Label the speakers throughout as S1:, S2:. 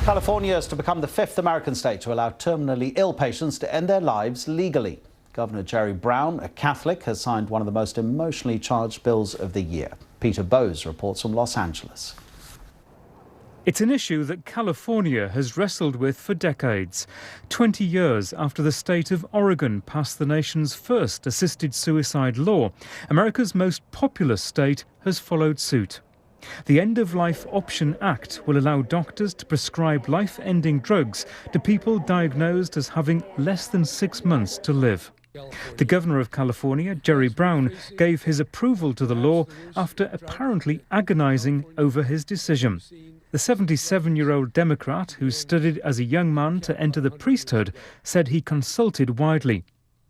S1: California is to become the fifth American state to allow terminally ill patients to end their lives legally. Governor Jerry Brown, a Catholic, has signed one of the most emotionally charged bills of the year. Peter Bowes reports from Los Angeles.
S2: It's an issue that California has wrestled with for decades. 20 years after the state of Oregon passed the nation's first assisted suicide law, America's most populous state has followed suit. The End of Life Option Act will allow doctors to prescribe life-ending drugs to people diagnosed as having less than 6 months to live. The Governor of California, Jerry Brown, gave his approval to the law after apparently agonizing over his decision. The 77-year-old Democrat, who studied as a young man to enter the priesthood, said he consulted widely.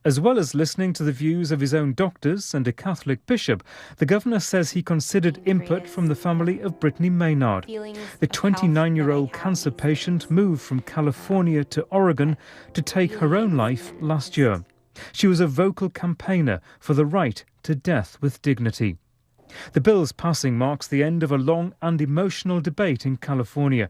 S2: As well as listening to the views of his own doctors and a Catholic bishop, the governor says he considered input from the family of Brittany Maynard. The 29-year-old cancer patient moved from California to Oregon to take her own life last year. She was a vocal campaigner for the right to death with dignity. The bill's passing marks the end of a long and emotional debate in California.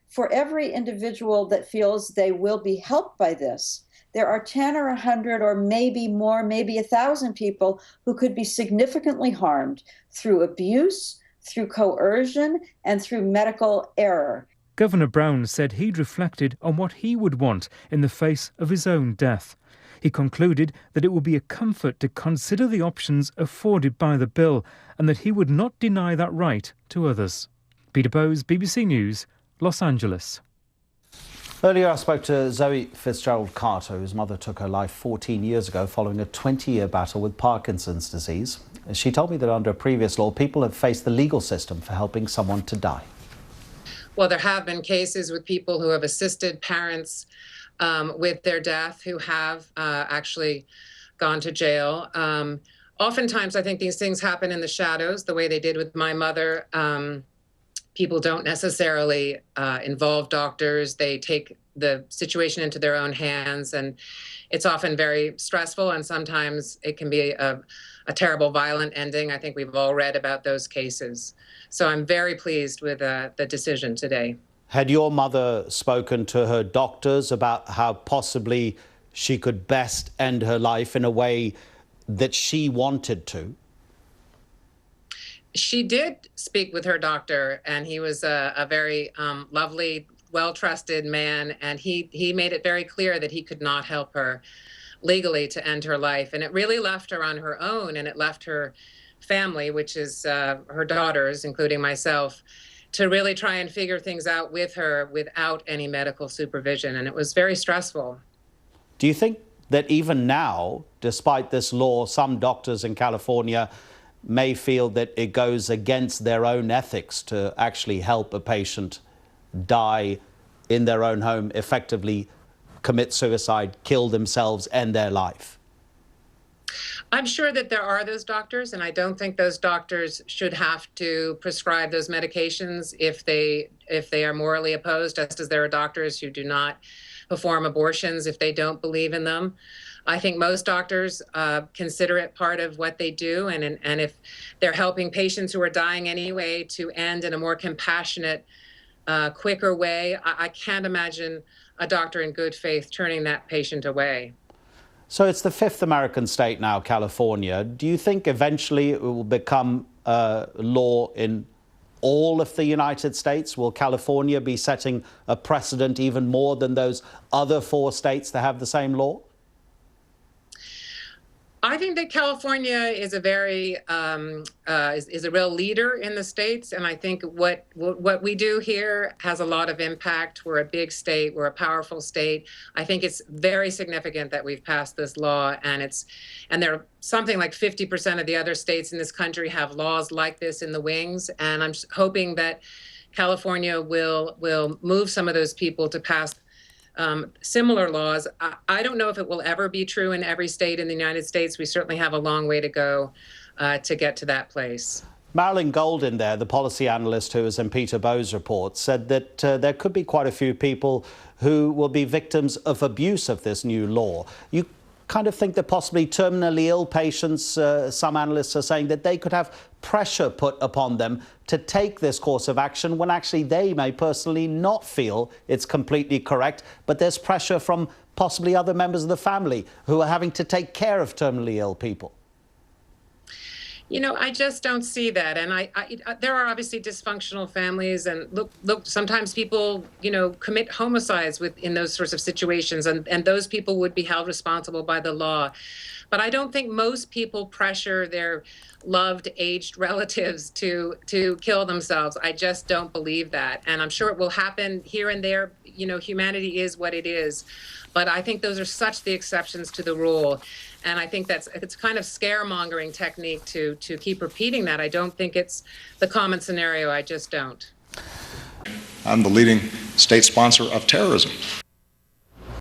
S3: For every individual that feels they will be helped by this, there are 10 or 100 or maybe more, maybe 1,000 people who could be significantly harmed through abuse, through coercion, and through medical error.
S2: Governor Brown said he'd reflected on what he would want in the face of his own death. He concluded that it would be a comfort to consider the options afforded by the bill and that he would not deny that right to others. Peter Bowes, BBC News, Los Angeles.
S1: Earlier I spoke to Zoe Fitzgerald Carter, whose mother took her life 14 years ago following a 20-year battle with Parkinson's disease. She told me that under a previous law, people have faced the legal system for helping someone to die.
S4: Well, there have been cases with people who have assisted parents with their death who have actually gone to jail. Oftentimes, I think these things happen in the shadows, the way they did with my mother. People don't necessarily involve doctors. They take the situation into their own hands, and it's often very stressful, and sometimes it can be a terrible, violent ending. I think we've all read about those cases. So I'm very pleased with the decision today.
S1: Had your mother spoken to her doctors about how possibly she could best end her life in a way that she wanted to?
S4: She did speak with her doctor, and he was a very lovely, well-trusted man, and he made it very clear that he could not help her legally to end her life. And it really left her on her own, and it left her family, which is her daughters, including myself, to really try and figure things out with her without any medical supervision. And it was very stressful.
S1: Do you think that even now, despite this law, some doctors in California may feel that it goes against their own ethics to actually help a patient die in their own home, effectively commit suicide, kill themselves, end their life?
S4: I'm sure that there are those doctors, and I don't think those doctors should have to prescribe those medications if they are morally opposed, just as there are doctors who do not perform abortions if they don't believe in them. I think most doctors consider it part of what they do, and if they're helping patients who are dying anyway to end in a more compassionate, quicker way, I can't imagine a doctor in good faith turning that patient away.
S1: So it's the fifth American state now, California. Do you think eventually it will become law in all of the United States? Will California be setting a precedent even more than those other 4 states that have the same law?
S4: I think that California is a very is a real leader in the states, and I think what we do here has a lot of impact. We're a big state, we're a powerful state. I think it's very significant that we've passed this law, and there are something like 50% of the other states in this country have laws like this in the wings, and I'm hoping that California will move some of those people to pass similar laws. I don't know if it will ever be true in every state in the United States. We certainly have a long way to go to get to that place.
S1: Marilyn Golden there, the policy analyst who was in Peter Bowes' report, said that there could be quite a few people who will be victims of abuse of this new law. You kind of think that possibly terminally ill patients, some analysts are saying that they could have pressure put upon them to take this course of action when actually they may personally not feel it's completely correct, but there's pressure from possibly other members of the family who are having to take care of terminally ill people?
S4: You know, I just don't see that. And there are obviously dysfunctional families, and look, sometimes people, you know, commit homicides in those sorts of situations, and those people would be held responsible by the law. But I don't think most people pressure their loved aged relatives to kill themselves. I just don't believe that. And I'm sure it will happen here and there. You know, humanity is what it is. But I think those are such the exceptions to the rule. And I think it's kind of scaremongering technique to keep repeating that. I don't think it's the common scenario. I just don't.
S5: I'm the leading state sponsor of terrorism